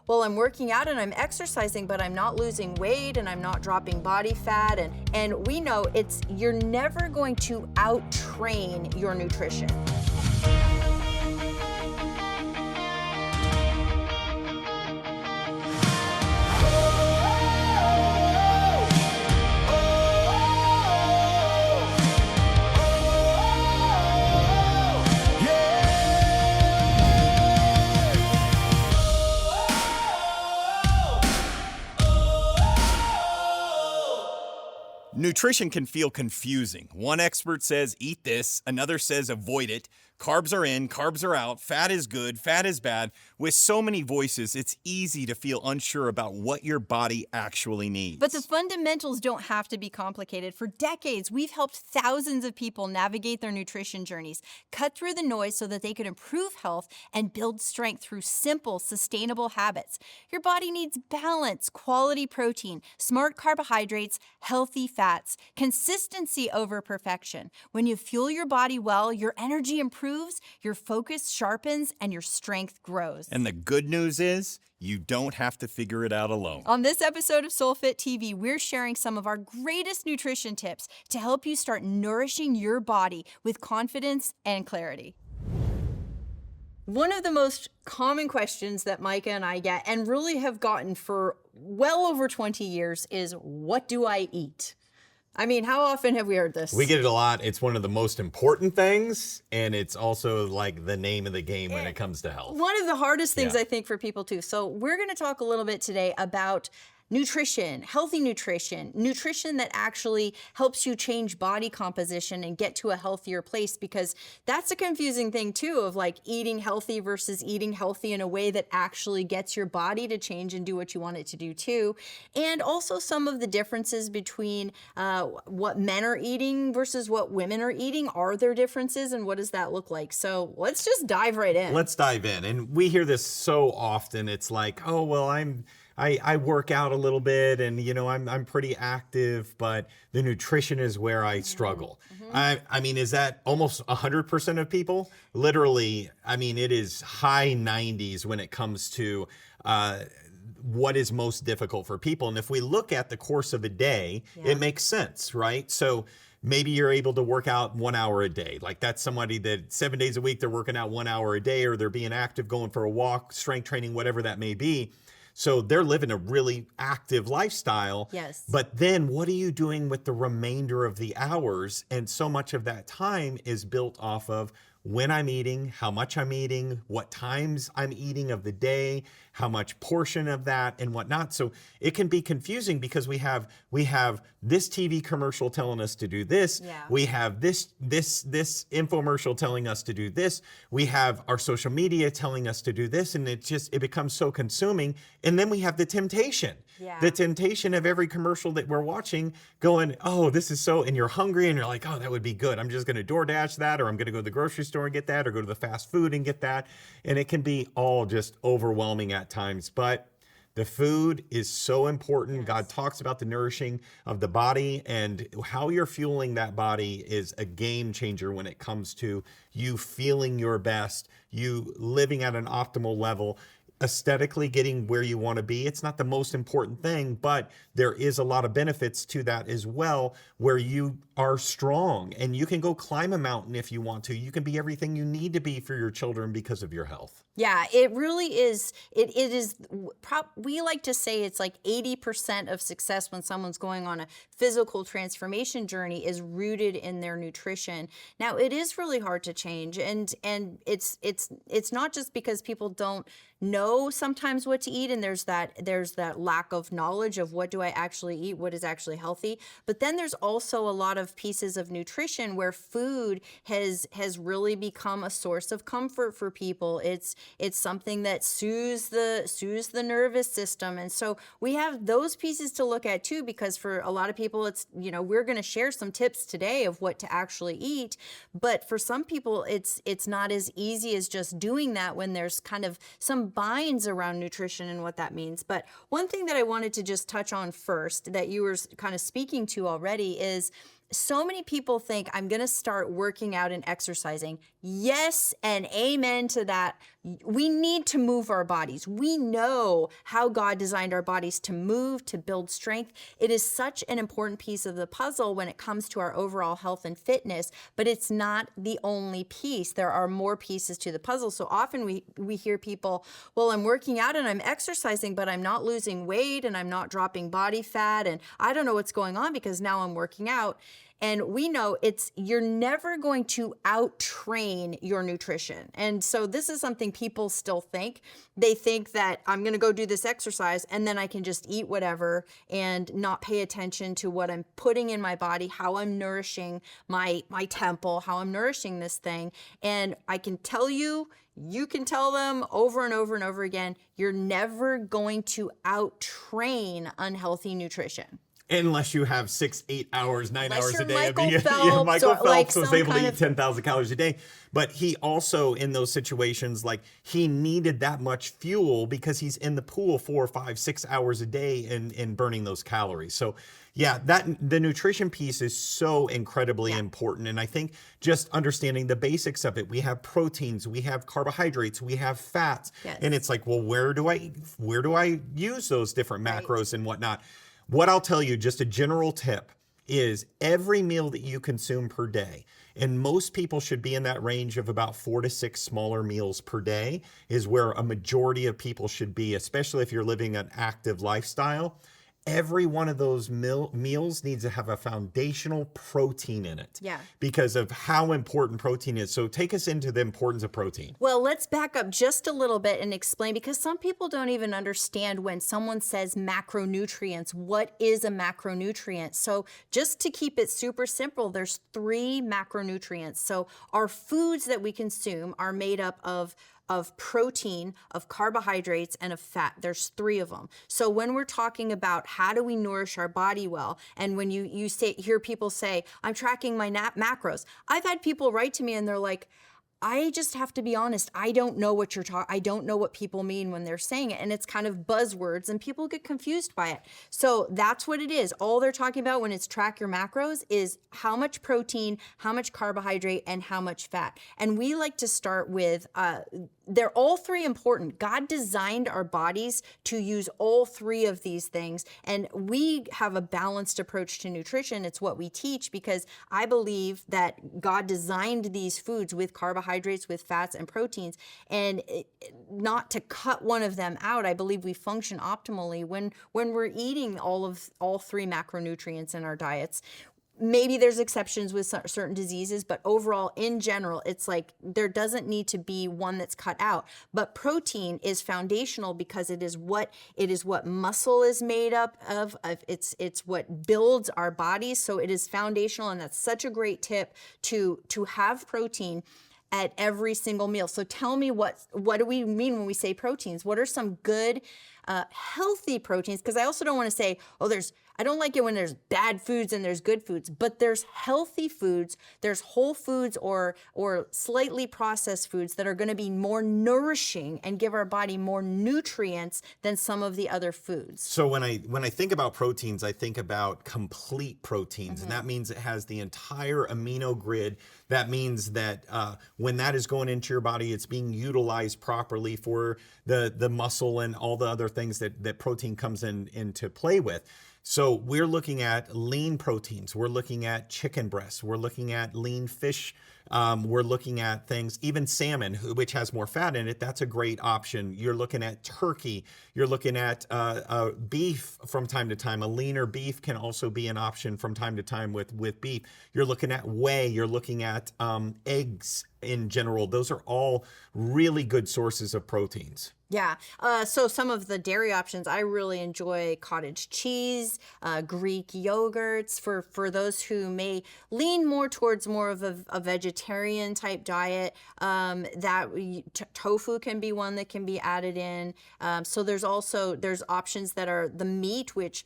well, I'm working out and I'm exercising, but I'm not losing weight and I'm not dropping body fat. And we know you're never going to out-train your nutrition. Nutrition can feel confusing. One expert says eat this, another says avoid it. Carbs are in, carbs are out, fat is good, fat is bad. With so many voices, it's easy to feel unsure about what your body actually needs. But the fundamentals don't have to be complicated. For decades, we've helped thousands of people navigate their nutrition journeys, cut through the noise so that they can improve health and build strength through simple, sustainable habits. Your body needs balance, quality protein, smart carbohydrates, healthy fats, consistency over perfection. When you fuel your body well, your energy improves, your focus sharpens, and your strength grows. And the good news is, you don't have to figure it out alone. On this episode of SoulFIT TV, we're sharing some of our greatest nutrition tips to help you start nourishing your body with confidence and clarity. One of the most common questions that Micah and I get, and really have gotten for well over 20 years, is what do I eat? I mean, how often have we heard this? We get it a lot. It's one of the most important things, and it's also like the name of the game when it comes to health. One of the hardest things, I think, for people too. So we're going to talk a little bit today about nutrition, healthy nutrition, nutrition that actually helps you change body composition and get to a healthier place, because that's a confusing thing too, of like eating healthy versus eating healthy in a way that actually gets your body to change and do what you want it to do too. And also some of the differences between what men are eating versus what women are eating. Are there differences, and what does that look like? So let's just dive right in. Let's dive in. And we hear this so often. It's like, oh, well, I work out a little bit and, you know, I'm pretty active, but the nutrition is where I struggle. I mean, is that almost 100% of people? Literally, I mean, it is high 90s when it comes to what is most difficult for people. And if we look at the course of a day, it makes sense, right? So maybe you're able to work out 1 hour a day. Like that's somebody that 7 days a week, they're working out 1 hour a day, or they're being active, going for a walk, strength training, whatever that may be. So they're living a really active lifestyle. Yes. But then what are you doing with the remainder of the hours? And so much of that time is built off of when I'm eating, how much I'm eating, what times I'm eating of the day, how much portion of that and whatnot. So it can be confusing because we have this TV commercial telling us to do this. Yeah. We have this infomercial telling us to do this. We have our social media telling us to do this, and it becomes so consuming. And then we have the temptation. Yeah. The temptation of every commercial that we're watching going, oh, this is so, and you're hungry and you're like, oh, that would be good. I'm just going to DoorDash that, or I'm going to go to the grocery store and get that, or go to the fast food and get that. And it can be all just overwhelming at times. But the food is so important. Yes. God talks about the nourishing of the body, and how you're fueling that body is a game changer when it comes to you feeling your best, you living at an optimal level, aesthetically getting where you want to be. It's not the most important thing, but there is a lot of benefits to that as well, where you are strong and you can go climb a mountain if you want to. You can be everything you need to be for your children because of your health. Yeah, it really is. It is. We like to say it's like 80% of success when someone's going on a physical transformation journey is rooted in their nutrition. Now, it is really hard to change, and it's not just because people don't know sometimes what to eat, and there's that lack of knowledge of what do I actually eat, what is actually healthy. But then there's also a lot of pieces of nutrition where food has really become a source of comfort for people. It's something that soothes the nervous system. And so we have those pieces to look at too, because for a lot of people, it's, you know, we're going to share some tips today of what to actually eat. But for some people, it's not as easy as just doing that when there's kind of some binds around nutrition and what that means. But one thing that I wanted to just touch on first that you were kind of speaking to already is, so many people think I'm going to start working out and exercising. Yes, and amen to that. we need to move our bodies. We know how God designed our bodies to move, to build strength. It is such an important piece of the puzzle when it comes to our overall health and fitness, but it's not the only piece. There are more pieces to the puzzle. So often we hear people, well, I'm working out and I'm exercising, but I'm not losing weight and I'm not dropping body fat. And I don't know what's going on because now I'm working out. And we know you're never going to out-train your nutrition. And so this is something people still think. They think that I'm going to go do this exercise and then I can just eat whatever and not pay attention to what I'm putting in my body, how I'm nourishing my temple, how I'm nourishing this thing. And I can tell you, you can tell them over and over and over again, you're never going to out-train unhealthy nutrition. Unless you have 6, 8 hours, 9 Unless hours a you're day. Michael Phelps, Michael or Phelps like was some able to kind eat of 10,000 calories a day. But he also, in those situations, like he needed that much fuel because he's in the pool 4, 5, 6 hours a day and burning those calories. So yeah, the nutrition piece is so incredibly important. And I think just understanding the basics of it, we have proteins, we have carbohydrates, we have fats. Yes. And it's like, well, where do I use those different macros and whatnot? What I'll tell you, just a general tip, is every meal that you consume per day, and most people should be in that range of about 4 to 6 smaller meals per day, is where a majority of people should be, especially if you're living an active lifestyle. Every one of those meals needs to have a foundational protein in it. Yeah. Because of how important protein is. So take us into the importance of protein. Well, let's back up just a little bit and explain, because some people don't even understand when someone says macronutrients, what is a macronutrient? So just to keep it super simple, there's 3 macronutrients. So our foods that we consume are made up of protein, of carbohydrates, and of fat. There's 3 of them. So when we're talking about how do we nourish our body well, and when you hear people say, I'm tracking my macros, I've had people write to me and they're like, I just have to be honest, I don't know what I don't know what people mean when they're saying it. And it's kind of buzzwords and people get confused by it. So that's what it is. All they're talking about when it's track your macros is how much protein, how much carbohydrate, and how much fat. And we like to start with, they're all 3 important. God designed our bodies to use all 3 of these things. And we have a balanced approach to nutrition. It's what we teach because I believe that God designed these foods with carbohydrates, with fats and proteins, and not to cut one of them out. I believe we function optimally when we're eating all 3 macronutrients in our diets. Maybe there's exceptions with certain diseases, but overall, in general, it's like there doesn't need to be one that's cut out. But protein is foundational because it is what muscle is made up of. It's what builds our bodies. So it is foundational, and that's such a great tip to have protein at every single meal. So tell me, what do we mean when we say proteins? What are some good, healthy proteins? Because I also don't want to say, I don't like it when there's bad foods and there's good foods, but there's healthy foods, there's whole foods or slightly processed foods that are going to be more nourishing and give our body more nutrients than some of the other foods. So when I think about proteins, I think about complete proteins, and that means it has the entire amino grid. That means that when that is going into your body, it's being utilized properly for the muscle and all the other things that protein comes into play with. So we're looking at lean proteins. We're looking at chicken breasts. We're looking at lean fish. We're looking at things, even salmon, which has more fat in it. That's a great option. You're looking at turkey. You're looking at beef from time to time. A leaner beef can also be an option from time to time with beef. You're looking at whey. You're looking at eggs in general. Those are all really good sources of proteins. Yeah. So some of the dairy options, I really enjoy cottage cheese, Greek yogurts for those who may lean more towards more of a vegetarian type diet. Tofu can be one that can be added in. So there's options that are the meat, which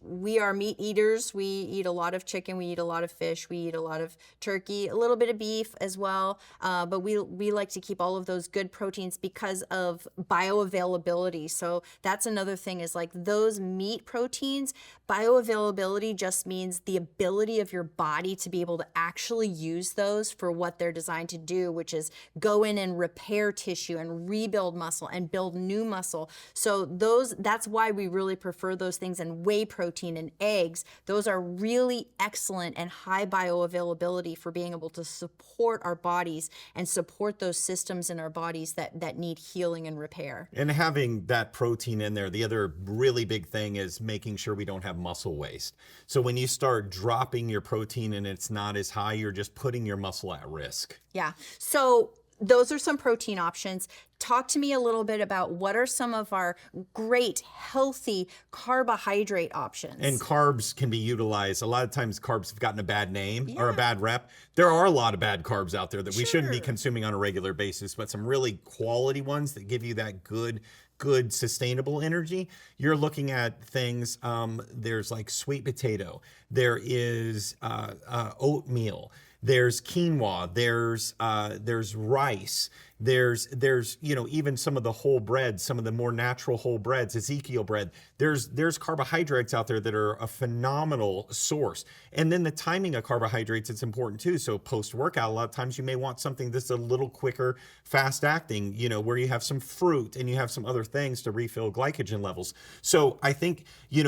we are meat eaters. We eat a lot of chicken, we eat a lot of fish, we eat a lot of turkey, a little bit of beef as well. but we like to keep all of those good proteins because of bioavailability. So that's another thing, is like those meat proteins, bioavailability just means the ability of your body to be able to actually use those for what they're designed to do, which is go in and repair tissue and rebuild muscle and build new muscle. So that's why we really prefer those things. And whey protein and eggs, those are really excellent and high bioavailability for being able to support our bodies and support those systems in our bodies that need healing and repair. And having that protein in there, the other really big thing is making sure we don't have muscle waste. So when you start dropping your protein and it's not as high, you're just putting your muscle at risk. Yeah. So those are some protein options. Talk to me a little bit about what are some of our great, healthy carbohydrate options. And carbs can be utilized. A lot of times carbs have gotten a bad name or a bad rep. There are a lot of bad carbs out there that we shouldn't be consuming on a regular basis, but some really quality ones that give you that good sustainable energy. You're looking at things, there's like sweet potato, there is oatmeal, there's quinoa, there's rice, there's even some of the whole breads, some of the more natural whole breads, Ezekiel bread. There's carbohydrates out there that are a phenomenal source. And then the timing of carbohydrates, it's important too. So post-workout, a lot of times you may want something that's a little quicker, fast acting, where you have some fruit and you have some other things to refill glycogen levels. So I think,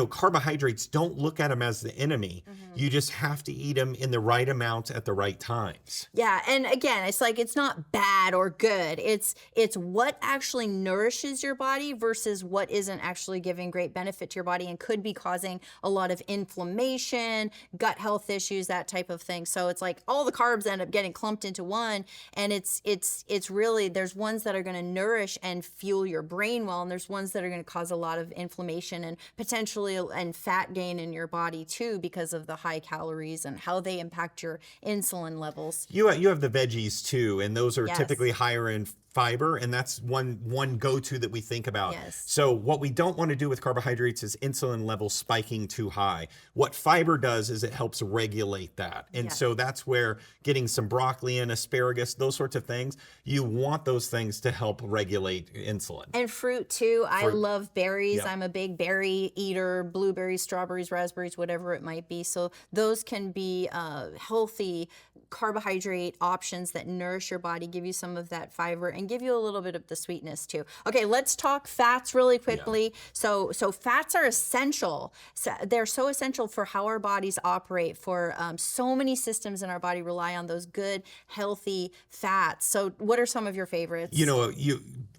carbohydrates, don't look at them as the enemy. You just have to eat them in the right amount at the right times. Yeah, and again, it's like it's not bad or good. It's what actually nourishes your body versus what isn't actually giving great benefit to your body and could be causing a lot of inflammation, gut health issues, that type of thing. So it's like all the carbs end up getting clumped into one, and it's really, there's ones that are going to nourish and fuel your brain well, and there's ones that are going to cause a lot of inflammation and potentially and fat gain in your body too because of the high calories and how they impact your insulin levels. You have the veggies too, and those are typically higher in fiber, and that's one go-to that we think about. Yes. So what we don't want to do with carbohydrates is insulin levels spiking too high. What fiber does is it helps regulate that. And so that's where getting some broccoli and asparagus, those sorts of things, you want those things to help regulate insulin. And fruit too. I love berries. I'm a big berry eater, blueberries, strawberries, raspberries, whatever it might be. So those can be healthy carbohydrate options that nourish your body, give you some of that fiber, and give you a little bit of the sweetness too. Okay, let's talk fats really quickly. So fats are essential. So they're so essential for how our bodies operate. For so many systems in our body rely on those good, healthy fats. So what are some of your favorites?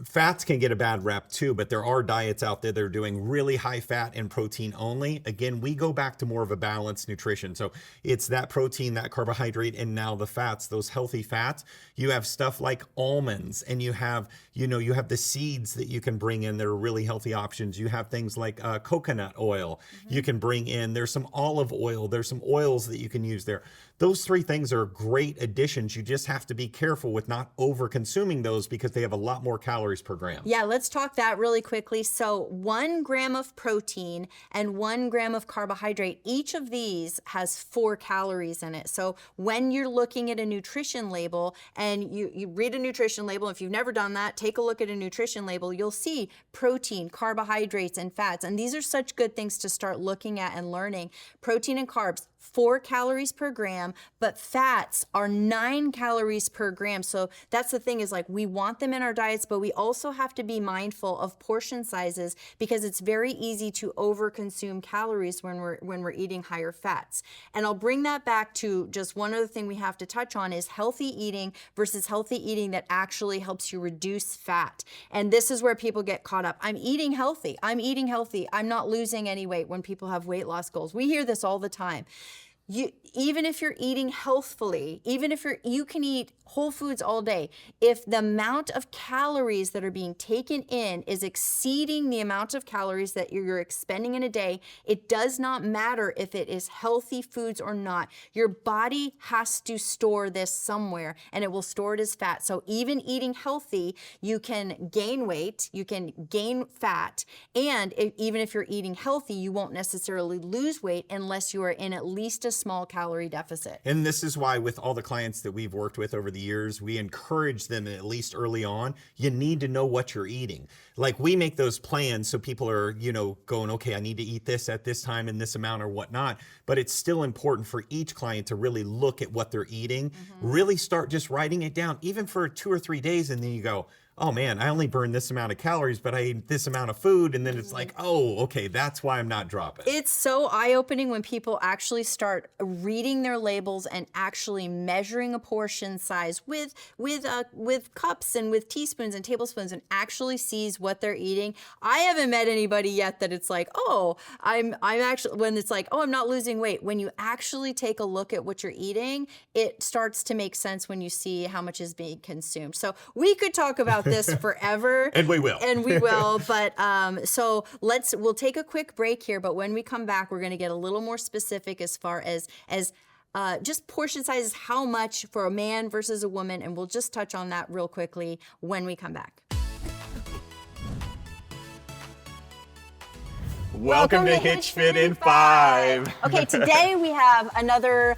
Fats can get a bad rap too, but there are diets out there that are doing really high fat and protein only. Again, we go back to more of a balanced nutrition. So it's that protein, that carbohydrate, and now the fats, those healthy fats. You have stuff like almonds, and you have the seeds that you can bring in that are really healthy options. You have things like coconut oil you can bring in. There's some olive oil. There's some oils that you can use there. Those three things are great additions. You just have to be careful with not over consuming those because they have a lot more calories per gram. Yeah, let's talk that really quickly. So 1 gram of protein and 1 gram of carbohydrate, each of these has 4 calories in it. So when you're looking at a nutrition label and you read a nutrition label, if you've never done that, take a look at a nutrition label, you'll see protein, carbohydrates, and fats. And these are such good things to start looking at and learning. Protein and carbs, 4 calories per gram, but fats are 9 calories per gram. So that's the thing, is like we want them in our diets, but we also have to be mindful of portion sizes because it's very easy to overconsume calories when we're eating higher fats. And I'll bring that back to just one other thing we have to touch on is healthy eating versus healthy eating that actually helps you reduce fat. And this is where people get caught up. I'm eating healthy. I'm not losing any weight when people have weight loss goals. We hear this all the time. Even if you're eating healthfully, even if you can eat whole foods all day, if the amount of calories that are being taken in is exceeding the amount of calories that you're expending in a day, it does not matter if it is healthy foods or not. Your body has to store this somewhere, and it will store it as fat. So even eating healthy, you can gain weight, you can gain fat, and even if you're eating healthy, you won't necessarily lose weight unless you are in at least a small calorie deficit. And this is why with all the clients that we've worked with over the years, we encourage them, at least early on, you need to know what you're eating. Like, we make those plans so people are, going, okay, I need to eat this at this time and this amount or whatnot. But it's still important for each client to really look at what they're eating, really start just writing it down, even for 2 or 3 days, and then you go, oh man, I only burned this amount of calories, but I ate this amount of food. And then it's like, oh, okay, that's why I'm not dropping. It's so eye-opening when people actually start reading their labels and actually measuring a portion size with cups and with teaspoons and tablespoons, and actually sees what they're eating. I haven't met anybody yet that it's like, oh, I'm actually, when it's like, oh, I'm not losing weight. When you actually take a look at what you're eating, it starts to make sense when you see how much is being consumed. So we could talk about this forever. And we will. And we will. But so we'll take a quick break here. But when we come back, we're going to get a little more specific as far as just portion sizes, how much for a man versus a woman. And we'll just touch on that real quickly when we come back. Welcome to Hitch Fit in 5. Okay, today we have another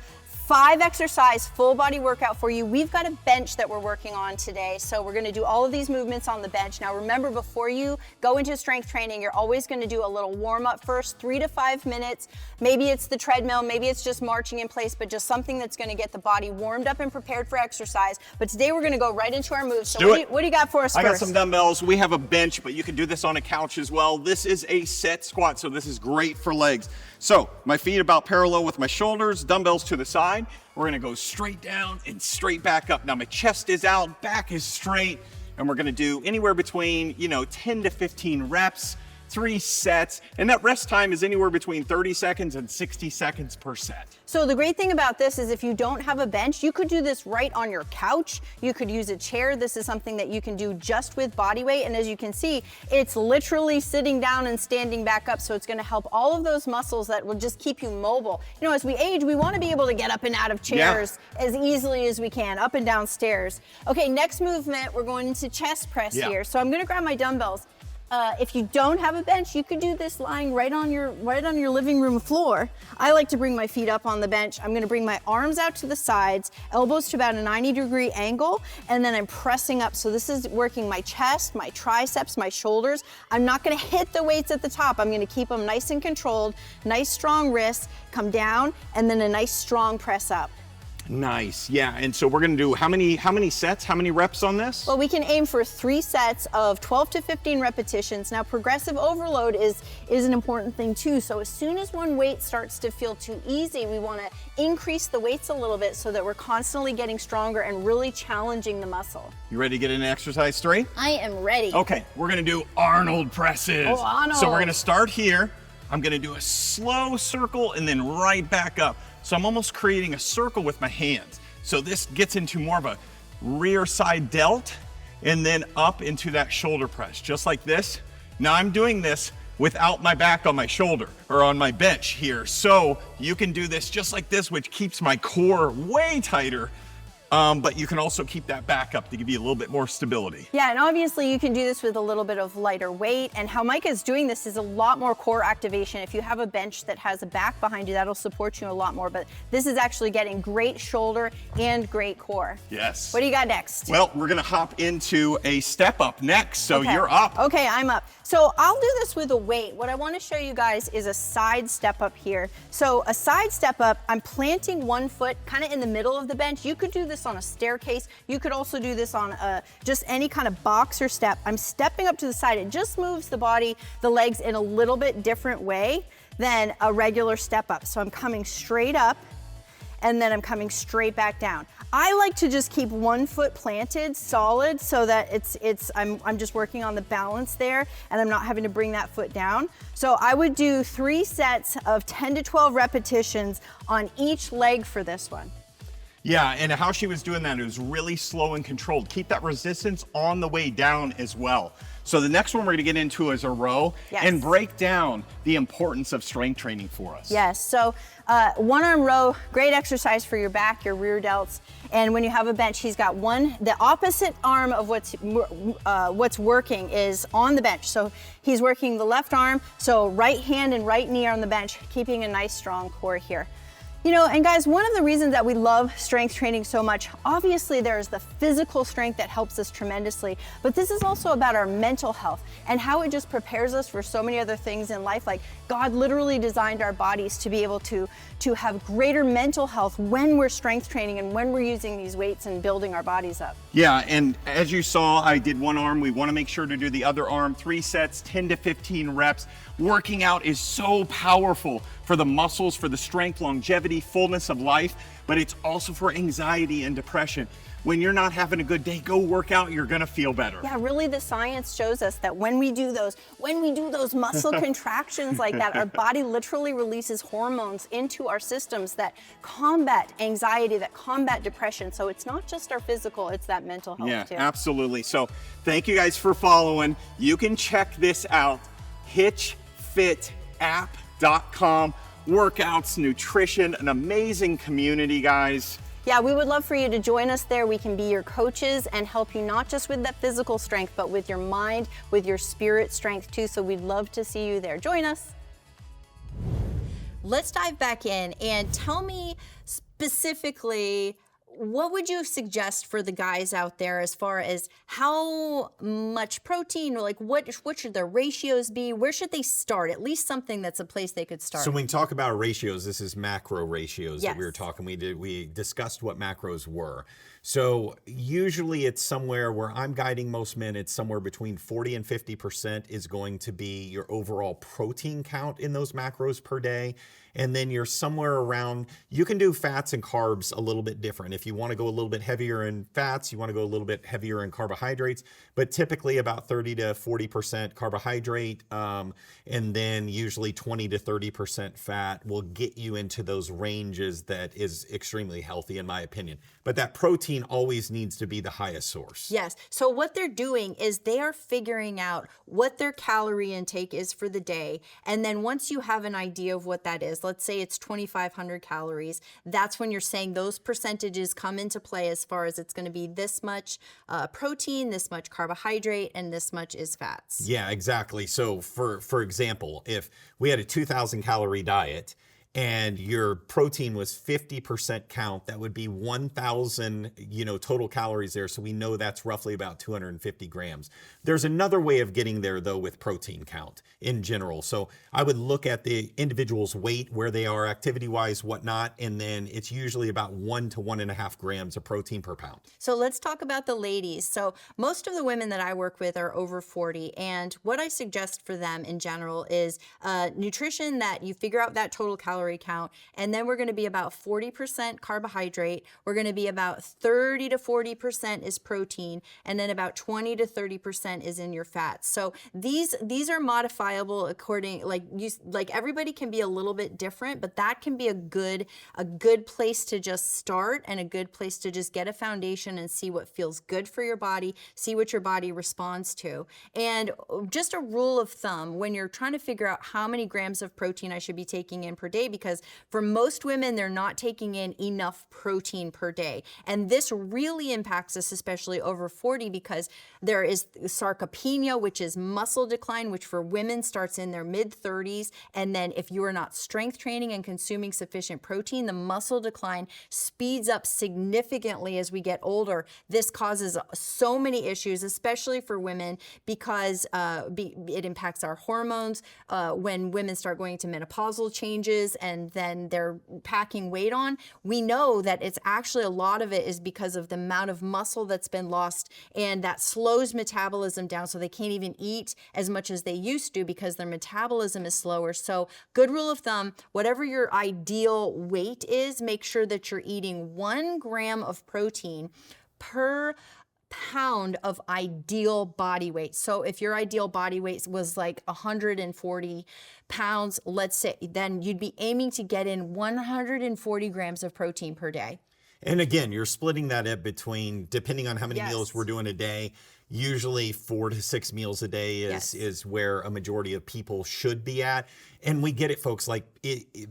5 exercise full body workout for you. We've got a bench that we're working on today. So we're gonna do all of these movements on the bench. Now remember, before you go into strength training, you're always gonna do a little warm up first, 3 to 5 minutes. Maybe it's the treadmill, maybe it's just marching in place, but just something that's gonna get the body warmed up and prepared for exercise. But today we're gonna go right into our moves. So what do you got for us first? I got some dumbbells. We have a bench, but you can do this on a couch as well. This is a set squat, so this is great for legs. So my feet about parallel with my shoulders, dumbbells to the side. We're gonna go straight down and straight back up. Now my chest is out, back is straight, and we're gonna do anywhere between 10 to 15 reps, 3 sets, and that rest time is anywhere between 30 seconds and 60 seconds per set. So the great thing about this is if you don't have a bench, you could do this right on your couch. You could use a chair. This is something that you can do just with body weight. And as you can see, it's literally sitting down and standing back up. So it's gonna help all of those muscles that will just keep you mobile. As we age, we wanna be able to get up and out of chairs as easily as we can, up and down stairs. Okay, next movement, we're going into chest press here. So I'm gonna grab my dumbbells. If you don't have a bench, you could do this lying right on your living room floor. I like to bring my feet up on the bench. I'm gonna bring my arms out to the sides, elbows to about a 90-degree angle, and then I'm pressing up. So this is working my chest, my triceps, my shoulders. I'm not gonna hit the weights at the top. I'm gonna keep them nice and controlled, nice strong wrists, come down, and then a nice strong press up. Nice, yeah. And so we're gonna do how many sets, how many reps on this? Well, we can aim for 3 sets of 12 to 15 repetitions. Now, progressive overload is an important thing too. So as soon as one weight starts to feel too easy, we wanna increase the weights a little bit so that we're constantly getting stronger and really challenging the muscle. You ready to get an exercise 3? I am ready. Okay, we're gonna do Arnold presses. Oh, Arnold. So we're gonna start here. I'm gonna do a slow circle and then right back up. So I'm almost creating a circle with my hands. So this gets into more of a rear side delt and then up into that shoulder press, just like this. Now I'm doing this without my back on my shoulder or on my bench here. So you can do this just like this, which keeps my core way tighter. But you can also keep that back up to give you a little bit more stability. Yeah, and obviously you can do this with a little bit of lighter weight. And how Micah is doing this is a lot more core activation. If you have a bench that has a back behind you, that'll support you a lot more. But this is actually getting great shoulder and great core. Yes. What do you got next? Well, we're gonna hop into a step up next. So Okay. you're up. Okay, I'm up. So I'll do this with a weight. What I want to show you guys is a side step up here. So a side step up, I'm planting one foot kind of in the middle of the bench. You could do this on a staircase. You could also do this on just any kind of box or step. I'm stepping up to the side. It just moves the body, the legs in a little bit different way than a regular step up. So I'm coming straight up and then I'm coming straight back down. I like to just keep one foot planted solid so that I'm just working on the balance there and I'm not having to bring that foot down. So I would do 3 sets of 10 to 12 repetitions on each leg for this one. Yeah, and how she was doing that, it was really slow and controlled. Keep that resistance on the way down as well. So the next one we're gonna get into is a row and break down the importance of strength training for us. Yes, so one arm row, great exercise for your back, your rear delts. And when you have a bench, he's got the opposite arm of what's working is on the bench. So he's working the left arm, so right hand and right knee are on the bench, keeping a nice strong core here. You know, and guys, one of the reasons that we love strength training so much, obviously there's the physical strength that helps us tremendously, but this is also about our mental health and how it just prepares us for so many other things in life. Like God literally designed our bodies to be able to have greater mental health when we're strength training and when we're using these weights and building our bodies up. Yeah, and as you saw, I did one arm. We want to make sure to do the other arm. 3 sets, 10 to 15 reps. Working out is so powerful for the muscles, for the strength, longevity, fullness of life, but it's also for anxiety and depression. When you're not having a good day, go work out, you're gonna feel better. Yeah, really the science shows us that when we do those muscle contractions like that, our body literally releases hormones into our systems that combat anxiety, that combat depression. So it's not just our physical, it's that mental health too. Yeah, absolutely. So thank you guys for following. You can check this out, hitchfitapp.com. Workouts, nutrition, an amazing community, guys. Yeah, we would love for you to join us there. We can be your coaches and help you not just with that physical strength, but with your mind, with your spirit strength too. So we'd love to see you there. Join us. Let's dive back in and tell me specifically, what would you suggest for the guys out there as far as how much protein, or like what should their ratios be? Where should they start? At least something that's a place they could start. So when we talk about ratios, this is macro ratios that we were Yes. talking. We discussed what macros were. So usually it's somewhere where I'm guiding most men, it's somewhere between 40 and 50% is going to be your overall protein count in those macros per day. And then you're somewhere around, you can do fats and carbs a little bit different. If you want to go a little bit heavier in fats, you want to go a little bit heavier in carbohydrates, but typically about 30 to 40% carbohydrate, and then usually 20 to 30% fat will get you into those ranges that is extremely healthy in my opinion. But that protein always needs to be the highest source. Yes. So what they're doing is they are figuring out what their calorie intake is for the day. And then once you have an idea of what that is, let's say it's 2,500 calories, that's when you're saying those percentages come into play as far as it's going to be this much protein, this much carbohydrate, and this much is fats. Yeah, exactly. So for example, if we had a 2,000 calorie diet and your protein was 50% count, that would be 1,000, total calories there. So we know that's roughly about 250 grams. There's another way of getting there though with protein count in general. So I would look at the individual's weight, where they are activity-wise, whatnot, and then it's usually about 1 to 1.5 grams of protein per pound. So let's talk about the ladies. So most of the women that I work with are over 40, and what I suggest for them in general is nutrition that you figure out that total calorie count, and then we're going to be about 40% carbohydrate, we're going to be about 30 to 40% is protein, and then about 20 to 30% is in your fats. So these are modifiable according, like everybody can be a little bit different, but that can be a good place to just start and a good place to just get a foundation and see what feels good for your body, see what your body responds to. And just a rule of thumb when you're trying to figure out how many grams of protein I should be taking in per day, because for most women, they're not taking in enough protein per day. And this really impacts us, especially over 40, because there is sarcopenia, which is muscle decline, which for women starts in their mid-30s. And then if you are not strength training and consuming sufficient protein, the muscle decline speeds up significantly as we get older. This causes so many issues, especially for women, because it impacts our hormones. When women start going to menopausal changes and then they're packing weight on, we know that it's actually a lot of it is because of the amount of muscle that's been lost, and that slows metabolism down, so they can't even eat as much as they used to because their metabolism is slower. So good rule of thumb, whatever your ideal weight is, make sure that you're eating 1 gram of protein per pound of ideal body weight. So if your ideal body weight was like 140 pounds, let's say, then you'd be aiming to get in 140 grams of protein per day. And again, you're splitting that up between, depending on how many Yes. meals we're doing a day, usually 4 to 6 meals a day is where a majority of people should be at. And we get it, folks. Like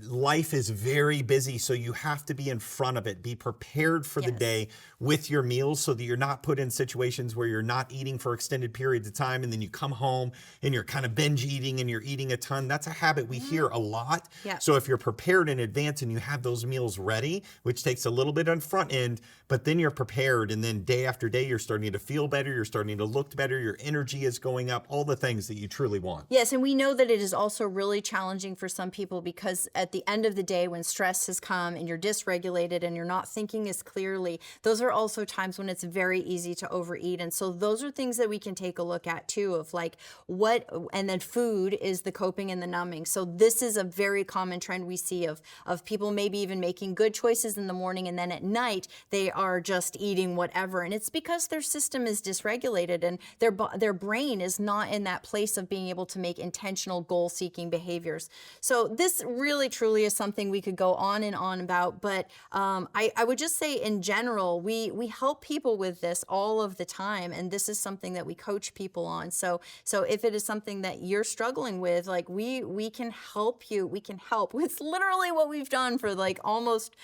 life is very busy, so you have to be in front of it. Be prepared for the day with your meals so that you're not put in situations where you're not eating for extended periods of time and then you come home and you're kind of binge eating and you're eating a ton. That's a habit we hear a lot. So if you're prepared in advance and you have those meals ready, which takes a little bit on front end, but then you're prepared, and then day after day you're starting to feel better, you're starting to look better, your energy is going up, all the things that you truly want. Yes, and we know that it is also really challenging for some people because at the end of the day, when stress has come and you're dysregulated and you're not thinking as clearly, those are also times when it's very easy to overeat. And so those are things that we can take a look at too, of like and then food is the coping and the numbing. So this is a very common trend we see of people maybe even making good choices in the morning, and then at night they are just eating whatever. And it's because their system is dysregulated and their brain is not in that place of being able to make intentional goal-seeking behaviors. So this really truly is something we could go on and on about, but I would just say in general, we help people with this all of the time, and this is something that we coach people on. So if it is something that you're struggling with, like we can help you. We can help. It's literally what we've done for like almost,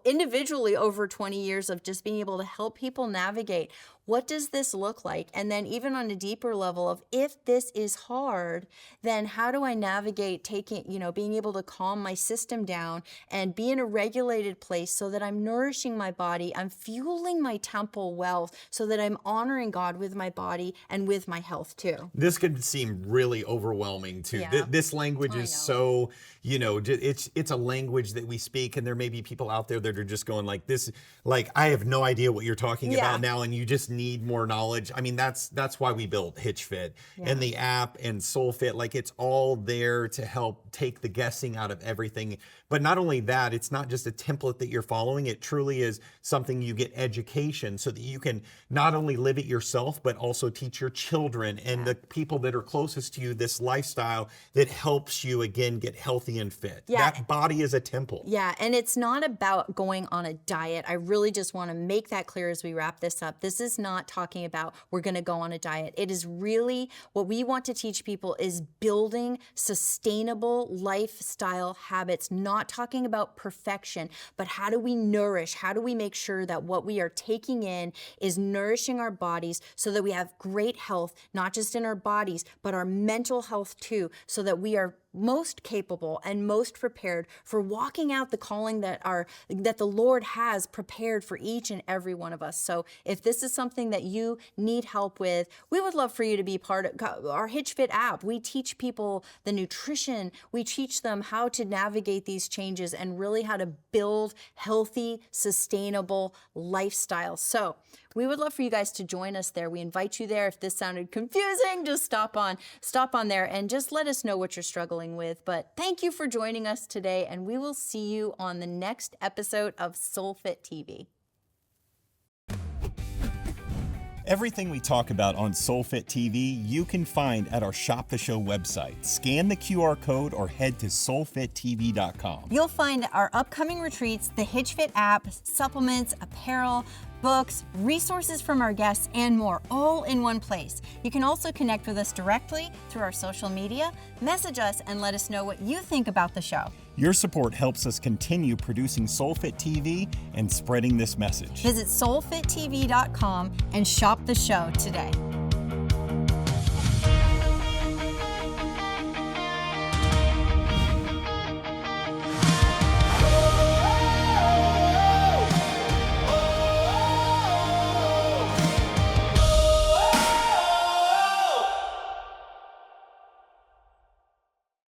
individually over 20 years of just being able to help people navigate. What does this look like? And then even on a deeper level of, if this is hard, then how do I navigate being able to calm my system down and be in a regulated place so that I'm nourishing my body, I'm fueling my temple wealth so that I'm honoring God with my body and with my health too. This could seem really overwhelming too. This language is so, it's a language that we speak, and there may be people out there that are just going like this, like, I have no idea what you're talking about now, and you just need more knowledge. I mean, that's why we built HitchFit and the app and SoulFit. Like, it's all there to help take the guessing out of everything. But not only that, it's not just a template that you're following. It truly is something you get education so that you can not only live it yourself, but also teach your children and the people that are closest to you this lifestyle that helps you, again, get healthy and fit. That body is a temple. Yeah, and it's not about going on a diet. I really just want to make that clear as we wrap this up. This is not talking about we're going to go on a diet. It is really what we want to teach people is building sustainable lifestyle habits, not talking about perfection, but how do we nourish? How do we make sure that what we are taking in is nourishing our bodies so that we have great health, not just in our bodies, but our mental health too, so that we are most capable and most prepared for walking out the calling that the Lord has prepared for each and every one of us. So if this is something that you need help with, we would love for you to be part of our HitchFit app. We teach people the nutrition. We teach them how to navigate these changes and really how to build healthy, sustainable lifestyles. So we would love for you guys to join us there. We invite you there. If this sounded confusing, just stop on there and just let us know what you're struggling with. But thank you for joining us today, and we will see you on the next episode of SoulFIT TV. Everything we talk about on SoulFIT TV, you can find at our Shop the Show website. Scan the QR code or head to soulfittv.com. You'll find our upcoming retreats, the HitchFit app, supplements, apparel, books, resources from our guests, and more, all in one place. You can also connect with us directly through our social media, message us, and let us know what you think about the show. Your support helps us continue producing SoulFIT TV and spreading this message. Visit soulfittv.com and shop the show today.